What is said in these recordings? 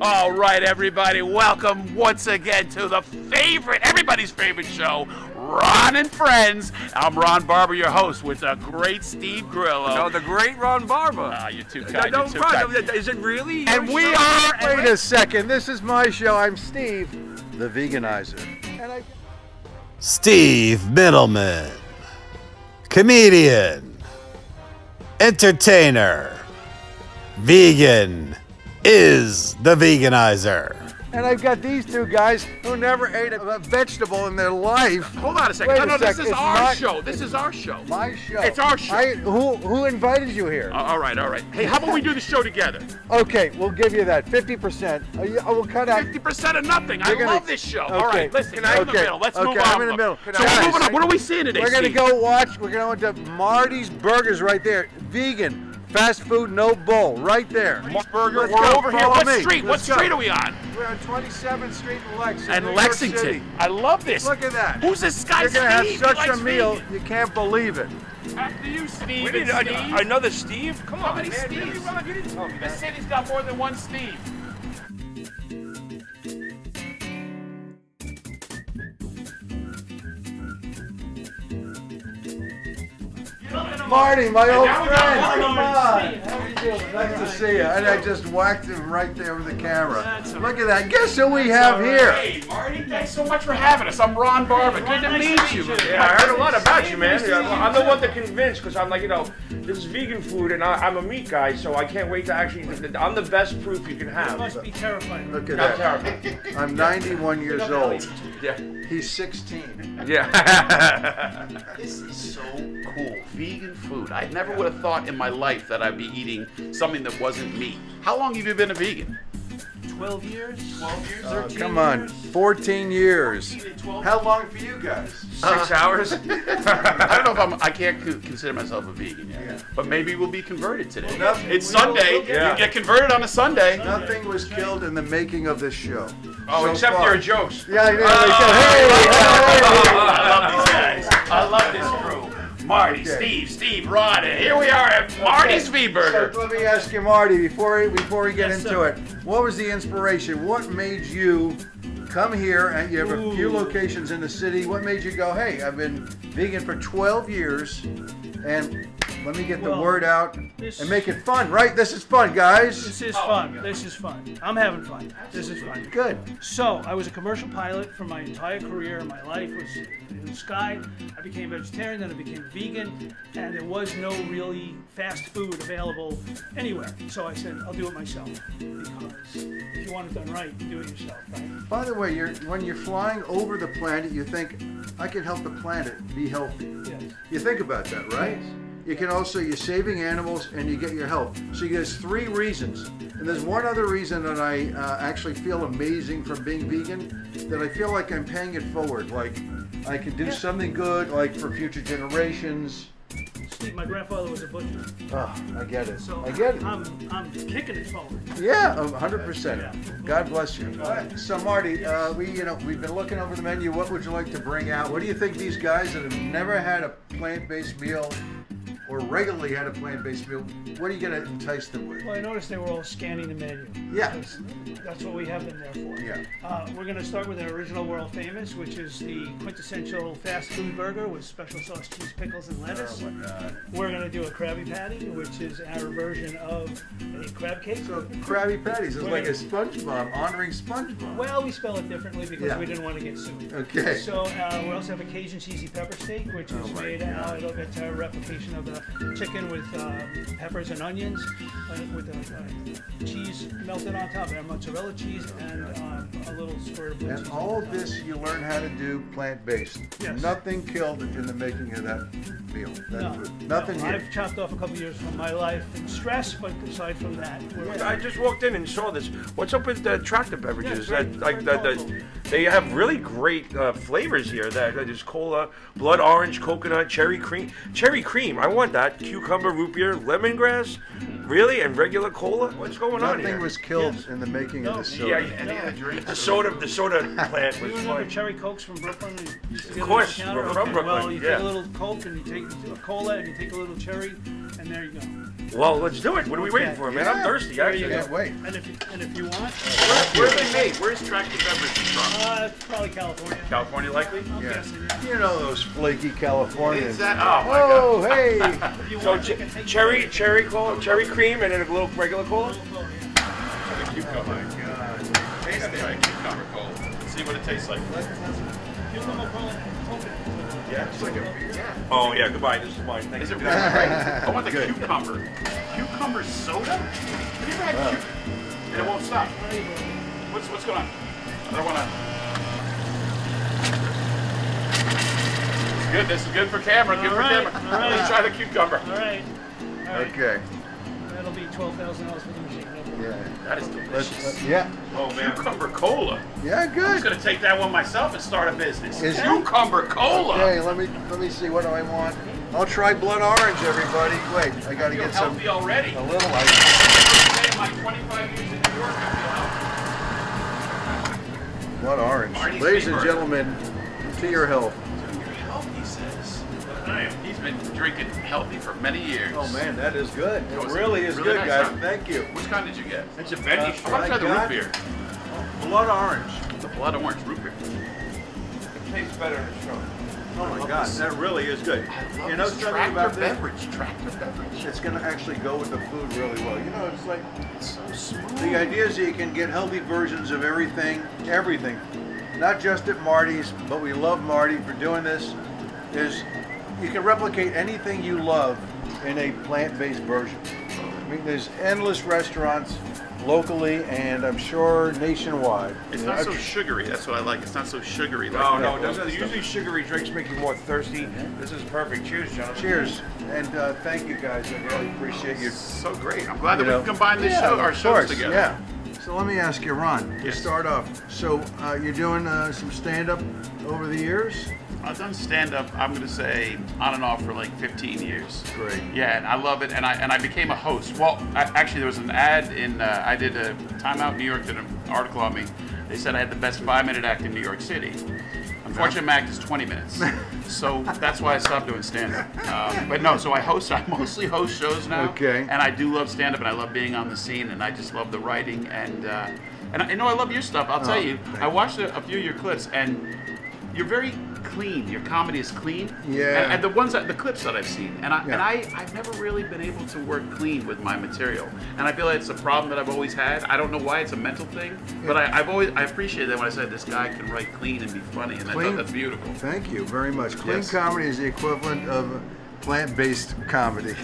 All right, everybody, welcome once again to everybody's favorite show, Ron and Friends. I'm Ron Barba, your host, with the great Steve Grillo. No, the great Ron Barba. Ah, you're too kind. No, You're too Ron, kind. is it really? And we show? are. Wait a second. This is my show. I'm Steve, the Veganizer. And Steve Mittleman, comedian, entertainer, vegan is the Veganizer. I've got these two guys who never ate a vegetable in their life. Hold on a second. Wait No, a this sec. is It's our not- show. This is our show. My show. It's our show. Who invited you here? All right. Hey, how about we do the show together? Okay, we'll give you that. 50%. We'll cut out. 50% of nothing. I You're gonna- love this show. Okay. All right, listen, I'm in the Okay. middle. Let's Okay, move on. I'm in the middle. So we're Guys, moving on. What are we seeing today, We're going to Steve? go watch. We're going to Marty's Burgers right there. Vegan. Fast food, no bull. Right there. Burger. Let's We're go. over here. Follow What me. street? What Let's go. street are we on? We're on 27th Street in Lexington. And New York Lexington. City. I love this. Look at that. Who's this guy, You're going to have Steve? He such likes a meal, vegan. you can't believe it. After you, Steve. We need and Steve. another Steve? Come How on, many man. Steves? You didn't tell me The that. city's got more than one Steve. Marty, my old now we got friend, Marty. come on. How you doing? Nice to see you. And I just whacked him right there with the camera. Look at that. Guess who we have here? Hey, Marty, thanks so much for having us. I'm Ron Barba. Good to meet you. Yeah, I heard a lot about you, man. I'm the one that convinced because I'm like, this is vegan food and I'm a meat guy, so I can't wait to actually. I'm the best proof you can have. Must be terrifying. Look at I'm that. terrible. I'm 91 years old. Yeah. He's 16. Yeah. This is so cool. Vegan food. I never would have thought in my life that I'd be eating something that wasn't meat. How long have you been a vegan? 12 years? 12 years? 13 Come on. years? 14 years. 12 How long for you guys? 6 hours. I don't know if I can't consider myself a vegan yet, Yeah. but maybe we'll be converted today. Nothing- It's Sunday. Yeah. You get converted on a Sunday. Nothing was killed in the making of this show. Oh, So except far. your jokes. Yeah, I know. Hey, I love these guys. I love this crew. Marty, Okay. Steve, Ron, and here we are at Marty's V Burger. So let me ask you, Marty, before we get Yes, into sir. it, what was the inspiration? What made you come here? And you have a few locations in the city. What made you go, hey, I've been vegan for 12 years, and let me get the Well, word out this- and make it fun, right? This is fun, guys. This is fun. This is fun. I'm having fun. This is fun. Good. So, I was a commercial pilot for my entire career. My life was in the sky. I became vegetarian, then I became vegan, and there was no really fast food available anywhere. So I said, I'll do it myself. Because if you want it done right, you do it yourself, right? By the way, when you're flying over the planet, you think, I can help the planet be healthy. Yes. You think about that, right? You can also, you're saving animals and you get your health. So there's 3 reasons. And there's one other reason that I actually feel amazing from being vegan, that I feel like I'm paying it forward. Like I can do something good, like for future generations. Steve, my grandfather was a butcher. Oh, I get it. So I get it. I'm kicking it forward. Yeah, 100%. God bless you. All right, so Marty, we've been looking over the menu. What would you like to bring out? What do you think these guys that have never had a plant-based meal or regularly had a plant-based meal, what are you going to entice them with? Well, I noticed they were all scanning the menu. Yeah. Because that's what we have them there for. Yeah. We're going to start with an original world famous, which is the quintessential fast food burger with special sauce, cheese, pickles, and lettuce. Oh my God. We're going to do a Krabby Patty, which is our version of a crab cake. So Krabby Patties is like a SpongeBob, honoring SpongeBob. Well, we spell it differently because Yeah. we didn't want to get sued. Okay. So we also have a Cajun cheesy pepper steak, which is my made out. It's a replication of the chicken with peppers and onions, with cheese melted on top, and mozzarella cheese, and a little squirt of blue cheese. And all on top. this you learn how to do plant-based. Yes. Nothing killed in the making of that meal, that No, food. Nothing no, here. I've chopped off a couple years from my life and stress, but aside from that, I just walked in and saw this. What's up with the tractor beverages? Yeah, That like very colorful. they have really great flavors here. There's cola, blood orange, coconut, cherry cream. Cherry cream, I want that. Cucumber, root beer, lemongrass. Really? And regular cola? What's going on here? Nothing was killed in the making of the soda. Yeah, Any of the drinks? the soda plant You was remember fine. cherry Cokes from Brooklyn? Of course, we're from Brooklyn, Well, you yeah. take a little Coke and you take a cola and you take a little cherry, and there you go. Well, let's do it. What are we waiting for, man? I'm Yeah. thirsty, There you actually. go. Can't wait. And if you want, Where's it made? Where's Tractor Beverages from? it's probably California. California, likely? I'm Yeah. guessing. Yeah. You know those flaky Californians. Is that? Oh my God. Oh, hey! If you So want, you can take cherry cola, cherry cream, and then a little regular cola. Cucumber. Taste it. Try cucumber cola. See what it tastes like. Cucumber cola, coconut. Yeah, it's like a beer. Oh yeah, goodbye. This is mine. Thank Is you. it really great? I want the Good. cucumber. Cucumber soda? Have you ever had cucumber? And it won't stop. What's going on? I don't want to. It's good. This is good for camera. Good for All right, camera. all right. Let's try the cucumber. All right. Okay. That'll be $12,000 for the machine. Yeah. That is delicious. Yeah. Oh man. Cucumber cola. Yeah, I'm just good. gonna take that one myself and start a business. Is it? Cucumber cola. Okay, let me see. What do I want? I'll try blood orange, everybody. Wait, I I gotta feel get some. healthy already. A little. In my 25 years in New York, I Blood orange. Marty's Ladies and favorite. gentlemen, to your health. feel healthy, he says. He's been drinking healthy for many years. Oh man, that is good. It Was it really is really good, nice, guys. huh? Thank you. Which kind did you get? It's a veggie I want to try the got- root beer. Blood orange. The blood orange root beer. It tastes better in the show. Oh my God, that really is good. Love You know this something Tractor about this? beverage. Tractor beverage. It's gonna actually go with the food really well. You know, it's like It's so smooth. the idea is that you can get healthy versions of everything. Not just at Marty's, but we love Marty for doing this. Is you can replicate anything you love in a plant-based version. I mean, there's endless restaurants locally and I'm sure nationwide. It's You know, not so sugary. That's what I like. It's not so sugary. Like No, that. no. Usually sugary drinks make you more thirsty. This is perfect. Cheers, gentlemen. Cheers, and thank you guys. I really appreciate you. So great. I'm glad that You know, we can combine this yeah, our of shows course, together. Yeah. So let me ask you, Ron, to Yes. start off. So you're doing some stand-up over the years? I've done stand-up, I'm going to say, on and off for like 15 years. Great. Yeah, and I love it, and I became a host. Well, actually, there was an ad in, I did a Time Out New York, did an article on me. They said I had the best 5-minute act in New York City. Unfortunately, my act is 20 minutes. So that's why I stopped doing stand-up. But no, so I mostly host shows now. Okay. And I do love stand-up, and I love being on the scene, and I just love the writing. And I know I love your stuff, I'll tell you. thank I watched a few of your clips, and you're very clean. Your comedy is clean. Yeah. And the clips that I've seen, I've never really been able to work clean with my material, and I feel like it's a problem that I've always had. I don't know why it's a mental thing, but I appreciate that when I said this guy can write clean and be funny, and I Clean? thought that's beautiful. Thank you very much. Clean Yes. comedy is the equivalent of plant-based comedy.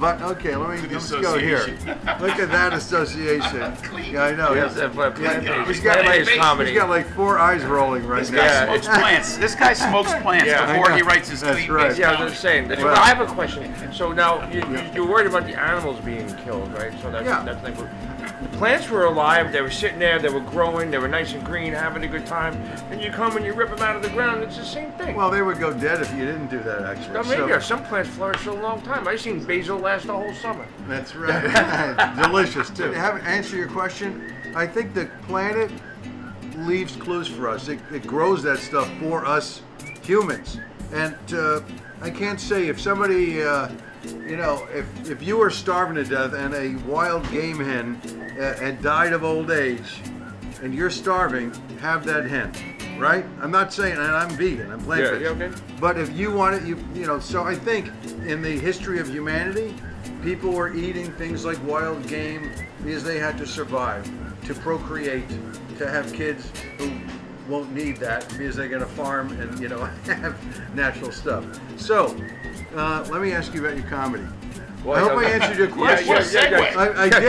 But okay, let's go here. association. Look at that association. Yeah, I know. Yes, He's plant-based got, comedy. he's got like 4 eyes rolling right This now. guy Yeah, smokes plants. This guy smokes plants Yeah, I before know. he writes his That's clean right. based Yeah, I was comedy. just saying. Well- Well, I have a question. So now you're worried about the animals being killed, right? So that's Yeah. that's like the plants were alive. They were sitting there. They were growing. They were nice and green, having a good time. And you come and you rip them out of the ground. It's the same thing. Well, they would go dead if you didn't do that, actually. now, maybe So- some plants flourish for a long time. I've seen basil last the whole summer. That's right. Delicious too. To answer your question, I think the planet leaves clues for us. It grows that stuff for us humans. And I can't say if somebody, if you were starving to death and a wild game hen had died of old age, and you're starving, have that hen, right? I'm not saying, and I'm vegan, I'm plant-based. Yeah, okay. But if you want it, so I think in the history of humanity, people were eating things like wild game because they had to survive, to procreate, to have kids who won't need that because they're going to farm and, have natural stuff. So, let me ask you about your comedy. I hope I answered your question. What a segue. I did.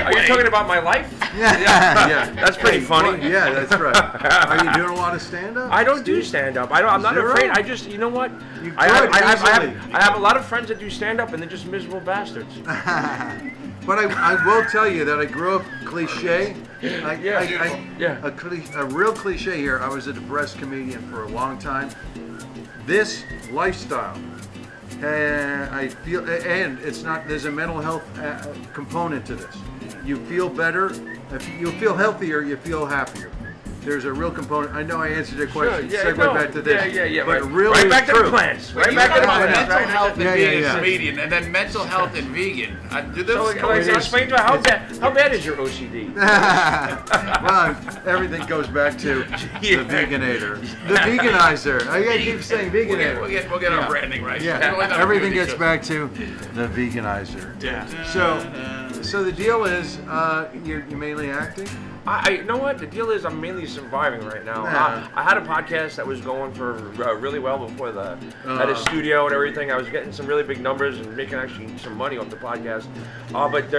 Are you talking about my life? Yeah. That's pretty funny. Yeah, that's right. Are you doing a lot of stand-up? I don't do stand-up. I'm not Zero? afraid. I just, you know what? You I could have easily. I have a lot of friends that do stand-up, and they're just miserable bastards. But I will tell you that I grew up cliche. Yeah. A real cliche here. I was a depressed comedian for a long time. This lifestyle I feel, and it's not. There's a mental health component to this. You feel better. You feel healthier. You feel happier. There's a real component. I know I answered your question. Segue back to this. Yeah. But Right, really right back to true. the plants. Right You back talk to the about plants. mental Right? health and Yeah, being yeah. a comedian, and then mental health and vegan. Do So, those like, explain to her how bad is your OCD? Well, everything goes back to the Veganator, the Veganizer. I gotta keep saying Veganator. We'll get our branding right. Yeah, We'll let them everything do these gets shows. back to the Veganizer. Yeah. So the deal is, you're mainly acting. You know what? The deal is I'm mainly surviving right now. Yeah. I had a podcast that was going for really well before the had a studio and everything. I was getting some really big numbers and making actually some money off the podcast. But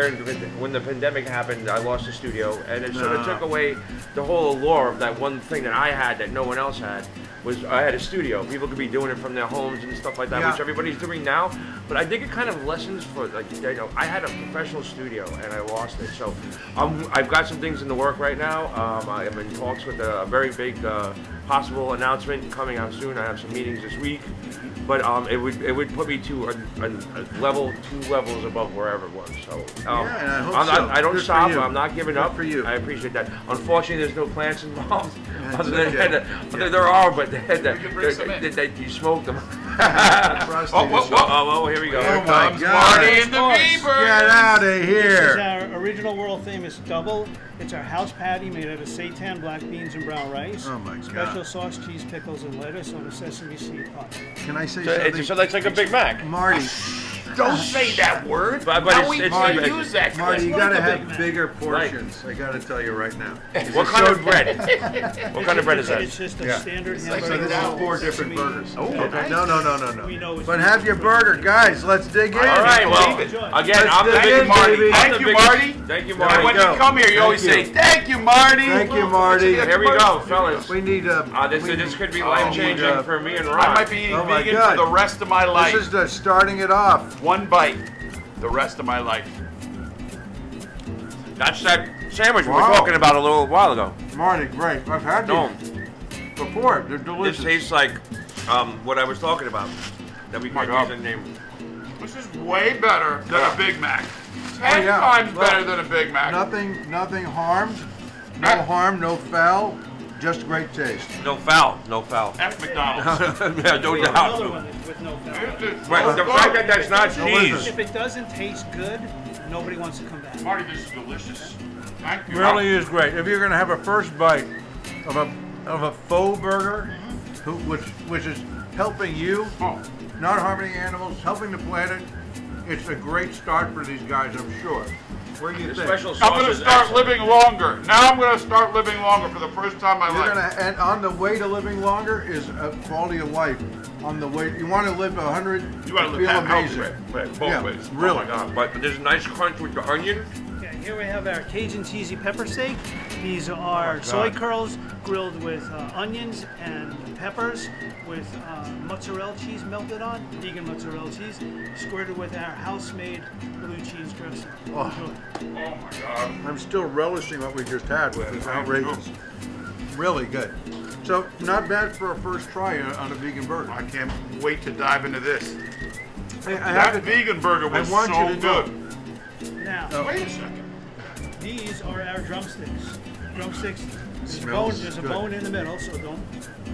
when the pandemic happened, I lost the studio, and it sort of took away the whole allure of that one thing that I had that no one else had. Was I had a studio. People could be doing it from their homes and stuff like that, which everybody's doing now. But I think it kind of lessons for, like, you know, I had a professional studio and I lost it. So I've got some things in the work right now. I'm in talks with a very big possible announcement coming out soon. I have some meetings this week. But it would put me to a level, 2 levels above wherever it was. So and I hope so. I don't Good for stop. you. I'm not giving Good up. for you. I appreciate that. Unfortunately, there's no plants involved. That's Other than okay. there are, but bring some in. you smoke them. Oh, Here we go. Oh Here my comes God. Marty and the Of course. Beavers. Get out of This is here! our original world famous double. It's our house patty made out of seitan, black beans, and brown rice. Oh my God. Special sauce, cheese, pickles, and lettuce on a sesame seed pot. Can I say So something? that's like a Big Mac. Marty, Don't say that word. But Now it's- we it's can't like- use that. Marty, you like gotta a Big have Mac. bigger portions. I gotta tell you right now. What kind of bread? What kind of bread is It's that? just a Yeah. standard like So hamburger. this is Wow. 4 different Sesame. burgers. Oh, Okay. nice. No. We know it's But have your burger, guys. Let's dig in. All right. Well, Enjoy. again, I'm the Let's dig biggest in, Marty. baby. I'm Thank the you, biggest- Marty. Thank you, There And we when Marty. go. you come here, you Thank always you. say, "Thank you, Marty." Thank you, Marty. Here we go, fellas. We need This could be life changing Oh, for me and I Ron. might be eating Oh my vegan God. for the rest of my life. This is the starting it off. One bite, the rest of my life. That's that sandwich we Wow. were talking about a little while ago. Marty, great. I've had No, these before. They're this delicious. tastes like what I was talking about. That we My can't God. use the name. This is way better than a Big Mac. 10 yeah. times Well, better than a Big Mac. Nothing harmed. No harm, no foul. Just great taste. No foul. No foul. F McDonald's. Yeah, no We have doubt. another one with no fat. Right, the fact that that's not cheese. If it doesn't taste good, nobody wants to come back. Marty, this is delicious. Thank you. Really is great. If you're gonna have a first bite of a faux burger, which is helping you, Oh, not harming animals, helping the planet, it's a great start for these guys, I'm sure. What do you The think? special I'm sauce gonna is start excellent. living longer. Now I'm gonna start living longer for the first time in my You're life. gonna, and on the way to living longer is a quality of life. On the way, you want to live 100. You gotta live feel half healthy, amazing. both Yeah, ways. really. Oh my God, but there's a nice crunch with the onion. Okay, here we have our Cajun cheesy pepper steak. These are soy curls grilled with onions and peppers with mozzarella cheese melted on, vegan mozzarella cheese, squirted with our house-made blue cheese dressing. Oh. Enjoy. Oh my God. I'm still relishing what we just had, which is outrageous. Really good. So not bad for a first try on a vegan burger. I can't wait to dive into this. Hey, I That have to, vegan burger was I want so you to know. good. Now, Wait a second. these are our drumsticks. Drumsticks, Smells there's a good. bone in the middle, so don't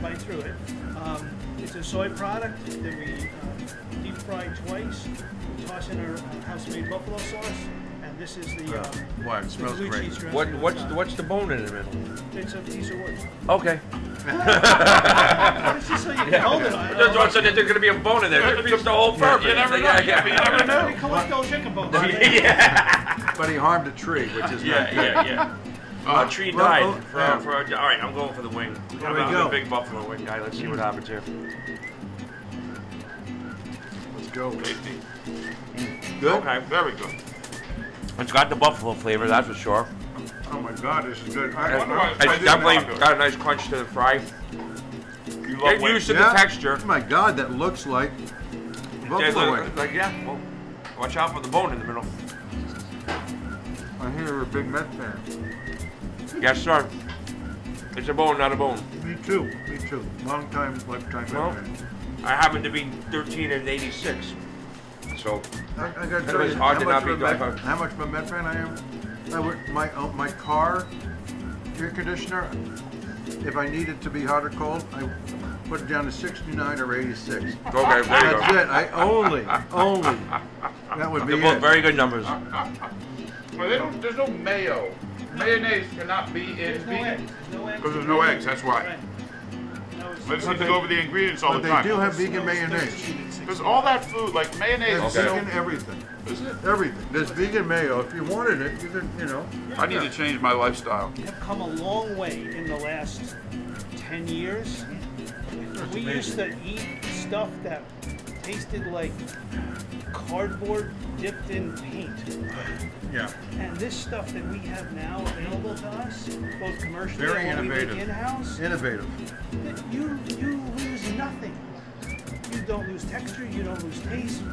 bite through it. It's a soy product that we deep fry twice. We toss in our house-made buffalo sauce, and this is the, Wow, it the smells blue great. cheese dressing. What's the bone in the middle? It's a piece of wood. Okay. It's just so you can hold it on. Just want to say that there's gonna be a bone in there. It's the whole purpose. You never know. Yeah, You never know. We collect old chicken bones. But he harmed a tree, which is not good. yeah. A tree Well, died oh, for, yeah. all right, I'm going for the wing. There we I'm go. a big buffalo wing guy. Let's see what happens here. Let's go. Tasty. Good? Okay. Very good. It's got the buffalo flavor, that's for sure. Oh my God, this is good. wonder why- It's definitely got a nice crunch to the fry. You love Get wings. used to the texture. Oh my God, that looks like Yeah, buffalo wing. like, yeah, well, watch out for the bone in the middle. I hear you're a big Met fan. Yes, sir. It's a bone, not a bone. Me too. Long time, lifetime Well, Met fan. I happen to be 13 and 86. So I gotta it tell was you hard to not be how much of a Met fan I am. My car air conditioner, if I need it to be hot or cold, I put it down to 69 or 86. Okay, there you That's go. it. I only. That would be They're both it. very good numbers. Well, there's no mayo. Mayonnaise cannot be in There's no vegan. eggs. There's no eggs. Because there's no eggs, that's why. Right. No, it's- I just need to go over the ingredients all But the they time. do have vegan no, it's mayonnaise. 13 and 16. Because all that food, like mayonnaise, There's Okay. vegan everything. is it? Everything. There's vegan mayo. If you wanted it, you could, I need to change my lifestyle. We have come a long way in the last 10 years. We used to eat stuff that tasted like cardboard dipped in paint. Yeah. And this stuff that we have now available to us, both commercially Very and what we innovative. make in-house, Innovative. you lose nothing. You don't lose texture, you don't lose taste,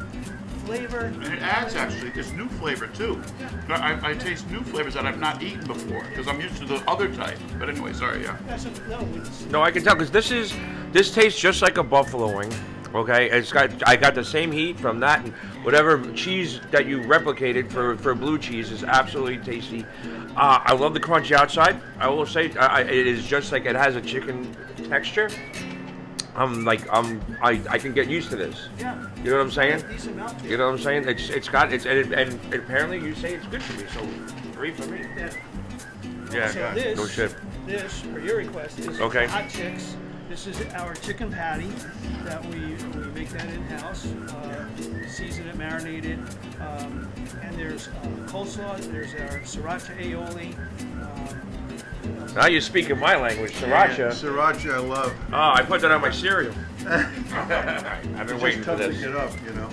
flavor. And it adds actually, there's new flavor too. I taste new flavors that I've not eaten before because I'm used to the other type. But anyway, sorry, yeah. No, I can tell because this tastes just like a buffalo wing. Okay, I got the same heat from that, and whatever cheese that you replicated for blue cheese is absolutely tasty. I love the crunchy outside. I will say it is just like it has a chicken texture. I can get used to this. Yeah. You know what I'm saying? Decent mouthfeel. You know what I'm saying? And apparently you say it's good for me, so 3 for me. Yeah. Yeah, So this, no shit. this, for your request, is Okay. hot chicks. This is our chicken patty that we make that in-house, season it, marinated, and there's coleslaw, there's our sriracha aioli. Now you're speaking my language, sriracha. Sriracha, I love. Oh, I put that on my cereal. I've been waiting Just for toughing this. it up,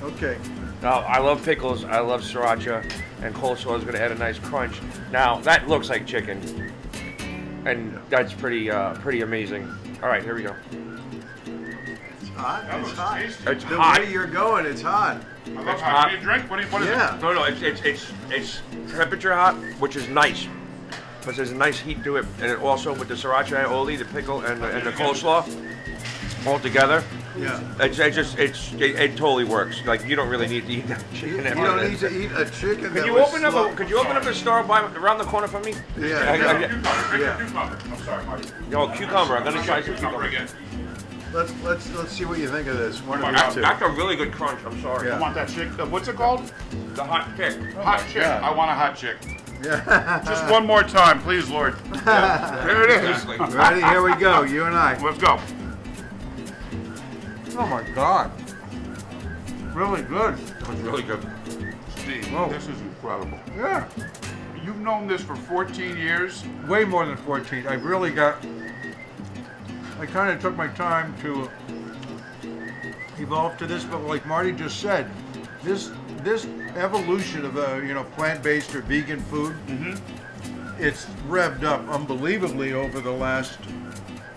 Okay. Now, I love pickles, I love sriracha, and coleslaw is going to add a nice crunch. Now, that looks like chicken, and that's pretty amazing. All right, here we go. It's hot. It's hot. It's The hot. way you're going, it's hot. I love It's hot. hot. Do you drink? What is Yeah. No, it's temperature hot, which is nice. But there's a nice heat to it, and it also with the sriracha aioli, the pickle, and the coleslaw, all together, Yeah. it totally works. Like you don't really need to eat that You chicken. don't need to eat a chicken Could that you was open up? slow. Could you open up a store around the corner for me? Yeah. I- no. I- Cucumber. Yeah. Cucumber. I'm sorry, Marty. No, cucumber. I'm gonna try some Cucumber cucumber. again. Let's see what you think of this. One of Come these on, two. That's a really good crunch. I'm sorry. Yeah. I want that chick. What's it called? The hot pick. Hot chick. God. I want a hot chick. Yeah. Just one more time, please, Lord. There it is. Exactly. Ready? Here we go. You and I. Let's go. Oh my God. Really good. That was really good. Steve, Whoa. this is incredible. Yeah. You've known this for 14 years. Way more than 14. I kind of took my time to evolve to this, but like Marty just said, this evolution of plant-based or vegan food, it's revved up unbelievably over the last,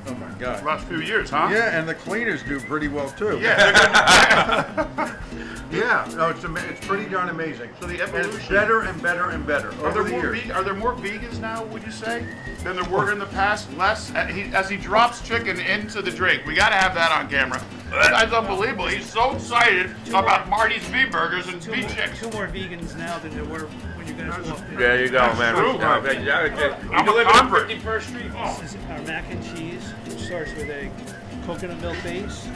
oh my God. Last few years, huh? Yeah, and the cleaners do pretty well too. Yeah, they're good. Yeah, no, it's pretty darn amazing. So the And it's evolution. better and better and better Are over there the more years. are there more vegans now? Would you say than there were in the past? Less. As he drops chicken into the drink, we got to have that on camera. That's unbelievable. He's so excited about Marty's beef burgers and beef chicks. Two more vegans now than there were when you guys walked in. There you go, That's man. true. I'm a We live convert. on 51st Street. This is our mac and cheese, which starts with a coconut milk base,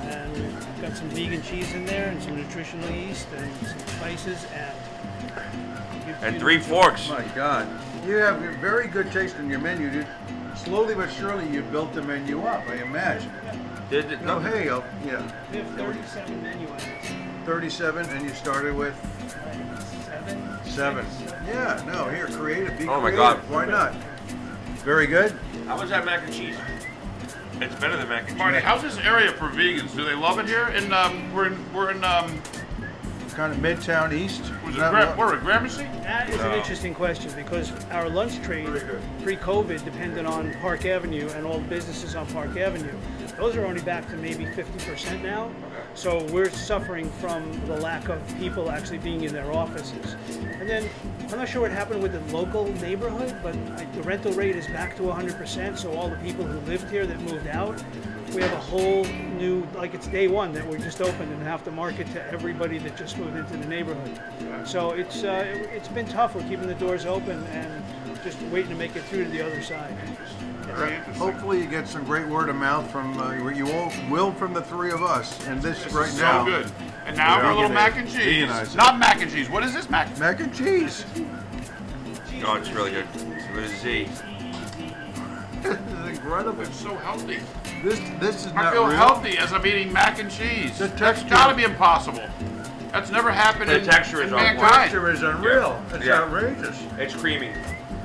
and we've got some vegan cheese in there, and some nutritional yeast, and some spices, And 3 forks. My God. You have a very good taste in your menu, dude. Slowly but surely you built the menu up, I imagine. No, hey, yeah, We have 37 menu items. 37, and you started with 7. Yeah, no, here, creative, be Oh my creative. God. Why not? Very good. How was that mac and cheese? It's better than mac and cheese. Marty, how's this area for vegans? Do they love it here? We're in Kind of Midtown East. was it Not we're at Gramercy? That is an interesting question because our lunch trade pre-COVID depended on Park Avenue and all the businesses on Park Avenue. Those are only back to maybe 50% now. So we're suffering from the lack of people actually being in their offices. And then I'm not sure what happened with the local neighborhood, but the rental rate is back to 100%. So all the people who lived here that moved out we have a whole new, like it's day one that we're just opened and have to market to everybody that just moved into the neighborhood. So it's been tough. We're keeping the doors open and just waiting to make it through to the other side. Very interesting. Hopefully you get some great word of mouth from you all will from the three of us. And this This right is now, so good. And now Yeah. for a little Vegan- mac and cheese. Veganizer. Not mac and cheese. What is this mac? mac and cheese. Oh, it's really good. With a Z. This is incredible. It's so healthy. This is I not feel real. healthy as I'm eating mac and cheese. The That's texture- got to be impossible. That's never happened The in, texture in is on point. mankind. Texture is unreal. It's Yeah. outrageous. It's creamy.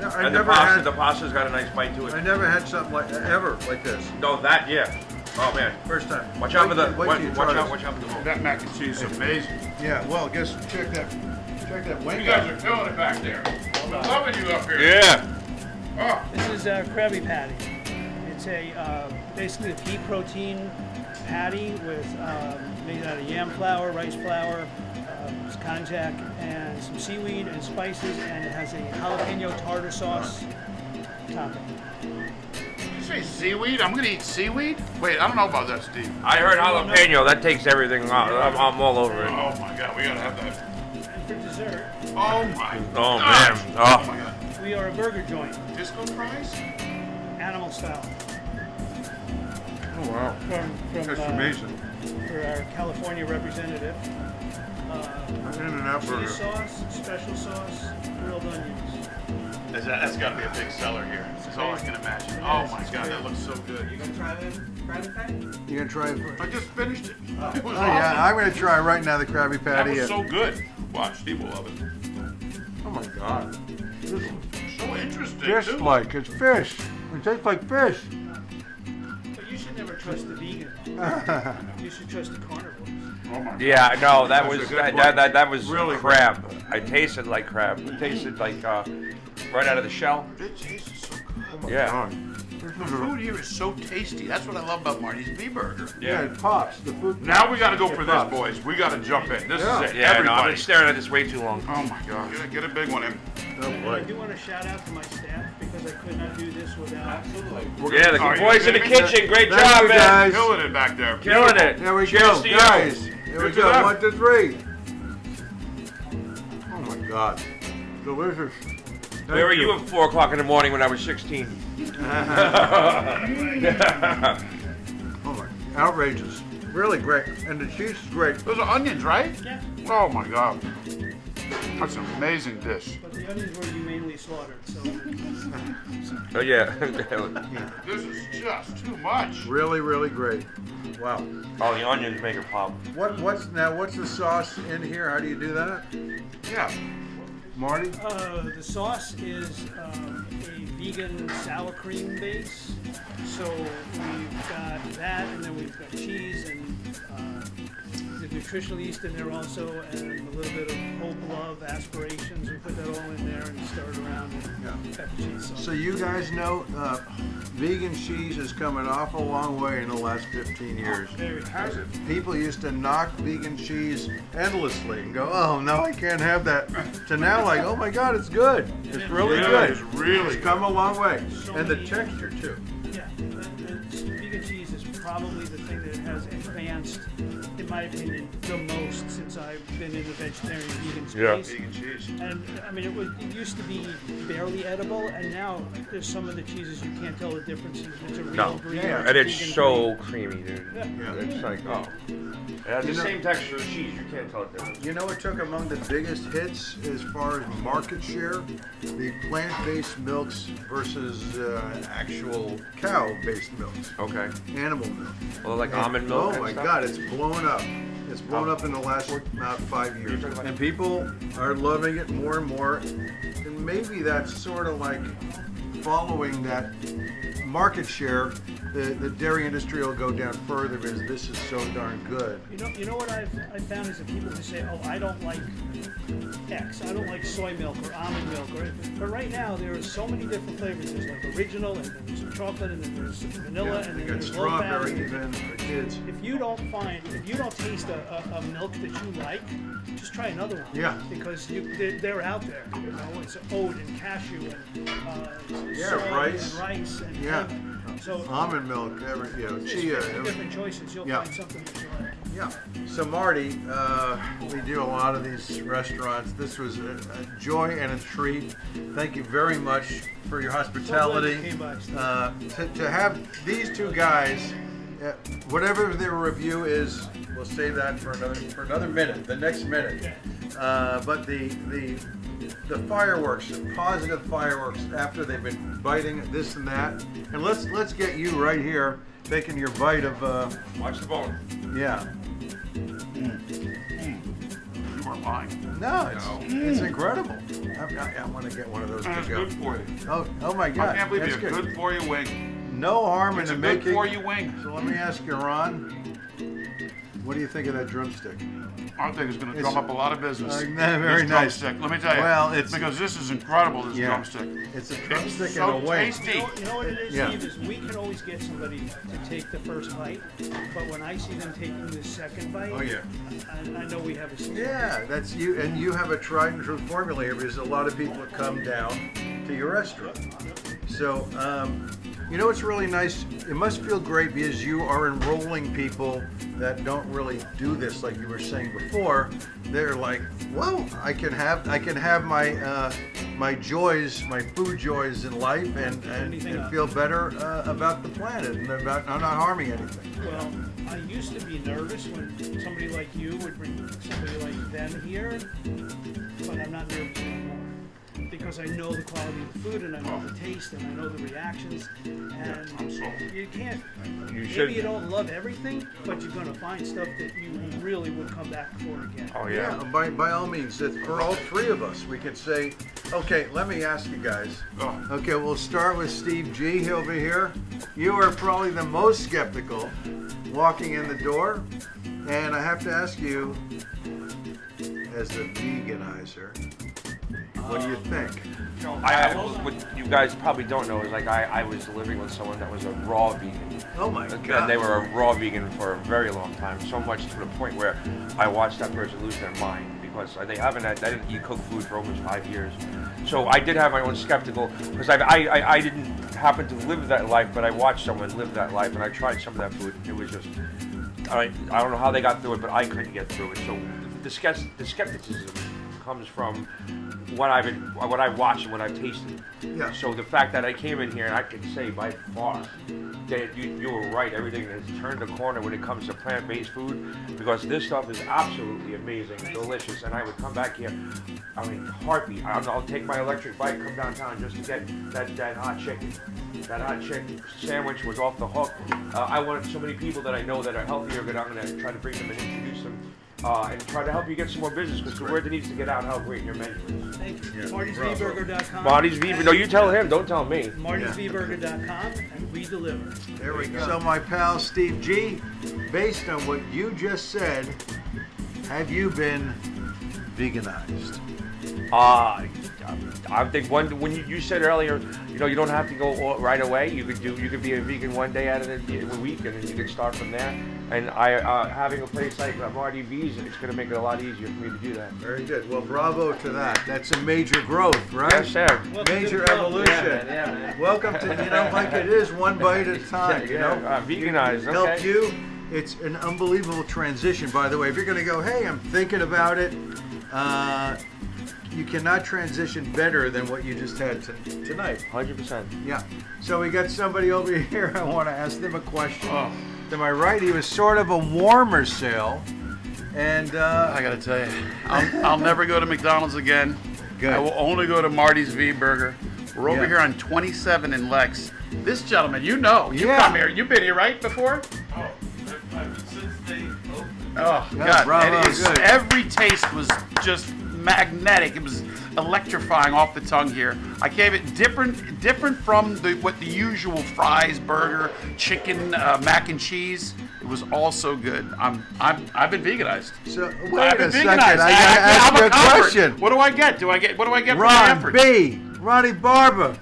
Yeah, And the pasta's got a nice bite to I it. never had something like ever like this. No, that, yeah. Oh, man. First time. Watch out for the, Wait watch till you try out this. for the That mac and cheese is amazing. Yeah, well, check that wing You guys are killing it back there. I'm loving you up here. Yeah. Oh, This is a Krabby Patty. It's a basically a pea protein patty with made out of yam flour, rice flour, konjac, and some seaweed and spices, and it has a jalapeno tartar sauce topping. did you say seaweed? I'm gonna eat seaweed? Wait, I don't know about that, Steve. I heard jalapeno. That takes everything off. I'm all over it. Oh my god, we gotta have that. And for dessert, Oh my. Oh, gosh. man. Oh Oh. my god. we are a burger joint, Disco fries? animal style. Oh wow, From that's amazing. For our California representative. In-N-Out burger. Cheese sauce, special sauce, grilled onions. That's gotta be a big seller here. That's all I can imagine. Oh my god, that looks so good. You gonna try the Krabby Patty? You gonna try it first? I just finished it. It was Oh awesome. yeah, I'm gonna try right now the Krabby That Patty. was so good. Watch, Steve will love it. Oh my god, So interesting. fish too. like it's fish. It tastes like fish. But you should never trust the vegan. You should trust the carnivores. Oh my god. Yeah, no, that That's was a good that was Really crab. I tasted like crab. It tasted like right out of the shell. It tastes so good. Yeah. The food here is so tasty. That's what I love about Marty's V Burger. Yeah, it pops. The food. Now we gotta go for It this, pops. boys. We gotta jump in. This Yeah. is it. Yeah, no, I've Everybody. been staring at this way too long. Oh my god. Get a big one in. Oh And I boy. do want to shout out to my staff because I could not do this without. Absolutely. Yeah, the Are good you boys in the kidding me? kitchen. Great Thank job, you, man. guys. Killing it back there. Killing it. There we Cheers go, to you. guys. Here we Good to go. them. 1, 2, 3. Oh my god, delicious. Where were you at 4 o'clock in the morning when I was 16? Oh my, outrageous. Really great, and the cheese is great. Those are onions, right? Yeah, Oh my god. That's an amazing dish. but the onions were humanely slaughtered, so. Oh yeah. This is just too much. Really, really great. Wow. Oh, the onions make it pop. What's the sauce in here? How do you do that, Yeah. Marty? The sauce is a vegan sour cream base. So we've got that, and then we've got cheese and the nutritional yeast in there also, and a little bit of whole love aspirations. We put that all in there and stir it around and got the cheese sauce. So you guys know vegan cheese has come an awful long way in the last 15 years. Very How's it? People used to knock vegan cheese endlessly and go, oh, no, I can't have that. To now, like, oh my God, it's good. It's really Yeah, good. it's really It's come a long way. So And the many- texture, too. Yeah, vegan cheese is probably the thing that has advanced, in my opinion, the most since I've been in the vegetarian vegan Yeah. space. Vegan cheese. And I mean, it used to be barely edible, and now there's some of the cheeses you can't tell the difference. It's a real No. breed. Yeah. And it's vegan so creamy, dude. breed. Yeah. It's like, oh. It has the You know- same texture as cheese. You can't tell the difference. You know what took among the biggest hits as far as market share? The plant-based milks versus actual cow-based milks, Okay. animal milk. Well, like almond milk Oh and my stuff? God, it's blown up. It's blown up in the last about 5 years. talking about- And people are loving it more and more. And maybe that's sort of like following that market share. The dairy industry will go down further because this is so darn good. You know what I've found is that people who say, oh, I don't like X, I don't like soy milk or almond milk, but right now there are so many different flavors. There's like original, and then there's chocolate, and then there's vanilla, and They then got there's low fat. strawberry even for kids. If you don't taste a milk that you like, just try another one. Yeah. Because they're out there. You know, it's oat and cashew and Yeah, soy rice. and rice and Yeah. hemp. So Almond milk, there's chia. 50 different choices. You'll Yeah. find something that you like. Yeah. So Marty, we do a lot of these restaurants. This was a joy and a treat. Thank you very much for your hospitality. So glad you came by, Steve. To have these two guys, whatever their review is, we'll save that for another minute, the next minute. But the fireworks, positive fireworks after they've been biting this and that, and let's get you right here taking your bite of Watch the bone. yeah. You weren't lying. No, it's incredible. I want to get one of those It's to go. good for you. Oh my God! I can't believe that's you're good for you wing. No harm It's in a the good making. for you wing. So let me ask you, Ron, what do you think of that drumstick? I think it's going to It's- drum up a lot of business. Very This nice. drumstick. Let me tell you. Well, it's- because this is incredible. This Yeah. drumstick. It's a drumstick so and a wing. tasty. You know what it is, Yeah. Steve, is we can always get somebody to take the first bite, but when I see them taking the second bite, Oh yeah. I know we have a system. Yeah, that's you, and you have a tried and true formula here because a lot of people come down to your restaurant. So, you know, it's really nice. It must feel great because you are enrolling people that don't really do this, like you were saying before. They're like, whoa, I can have my my joys, my food joys in life, and feel better about the planet and about not harming anything. Well, I used to be nervous when somebody like you would bring somebody like them here, but I'm not nervous anymore. Because I know the quality of the food and I know the taste and I know the reactions, and I'm sold. you can't. You should. Maybe you don't love everything, but you're gonna find stuff that you really would come back for again. Oh Yeah, yeah. by all means, for all three of us, we could say, okay, let me ask you guys. Oh. Okay, we'll start with Steve G over here. You are probably the most skeptical walking in the door, and I have to ask you, as the veganizer, what do you think? What you guys probably don't know is like I was living with someone that was a raw vegan. Oh my And God. they were a raw vegan for a very long time, so much to the point where I watched that person lose their mind because they didn't eat cooked food for almost 5 years. So I did have my own skeptical, because I didn't happen to live that life, but I watched someone live that life and I tried some of that food. It was just, I don't know how they got through it, but I couldn't get through it. So the skepticism comes from what I've watched and what I've tasted. Yeah. So the fact that I came in here and I can say by far that you were right, everything has turned the corner when it comes to plant-based food, because this stuff is absolutely amazing, delicious, and I would come back here, I mean, heartbeat. I'll take my electric bike, come downtown just to get that hot chicken. That hot chicken sandwich was off the hook. I wanted so many people that I know that are healthier, but I'm going to try to bring them and introduce them. And try to help you get some more business, because the word needs to get out how great your menu is. Thank you. Yeah. Marty'sVburger.com. Marty's V. No, you tell him. Don't tell me. Marty'sVburger.com, and we deliver. There we go. So my pal Steve G, based on what you just said, have you been veganized? I think when you said earlier, you don't have to go right away. You could be a vegan one day out of the week, and then you can start from there. And having a place like Marty V's, it's going to make it a lot easier for me to do that. Very good. Well, bravo to that. That's a major growth, right? Yes, sir. Major evolution. Welcome to, like it is, one bite at a time, Veganized, Helped okay. you. It's an unbelievable transition, by the way. If you're going to go, hey, I'm thinking about it, you cannot transition better than what you just had tonight. 100%. Yeah. So we got somebody over here. I want to ask them a question. Oh. To my right, he was sort of a warmer sale, and I gotta tell you, I'll never go to McDonald's again. Good. I will only go to Marty's V Burger. We're over Yeah. here on 27 in Lex. This gentleman, you come here. You've been here, right, before? Oh, since they opened. Oh, Yeah, God. bravo, It is, good. every taste was just magnetic. It was electrifying off the tongue here. I gave it different from what the usual fries, burger, chicken, mac and cheese. It was all so good. I've been veganized. so I've wait been a second. veganized. I got to ask I'm you a convert. question. What do I get? What do I get for my Ron effort? B, Ronnie Barba,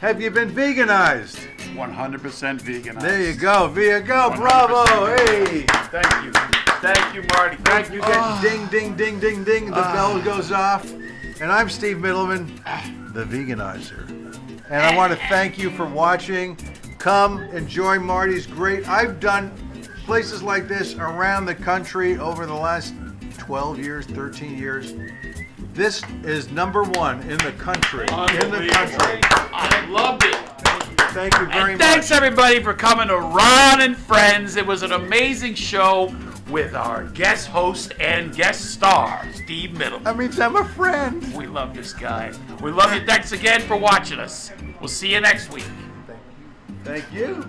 have you been veganized? 100% veganized. There you go. Bravo. 100% Hey. Thank you. Thank you, Marty. Thank you. Ding, ding, ding, ding, ding. The bell goes off. And I'm Steve Mittleman, the Veganizer. And I want to thank you for watching. Come enjoy Marty's great. I've done places like this around the country over the last 12 years, 13 years. This is number one in the country. In the country. I loved it. Thank you very And much. thanks everybody for coming to Ron and Friends. It was an amazing show with our guest host and guest star, Steve Mittleman. That means I'm a friend. We love this guy. We love you. Thanks again for watching us. We'll see you next week. Thank you.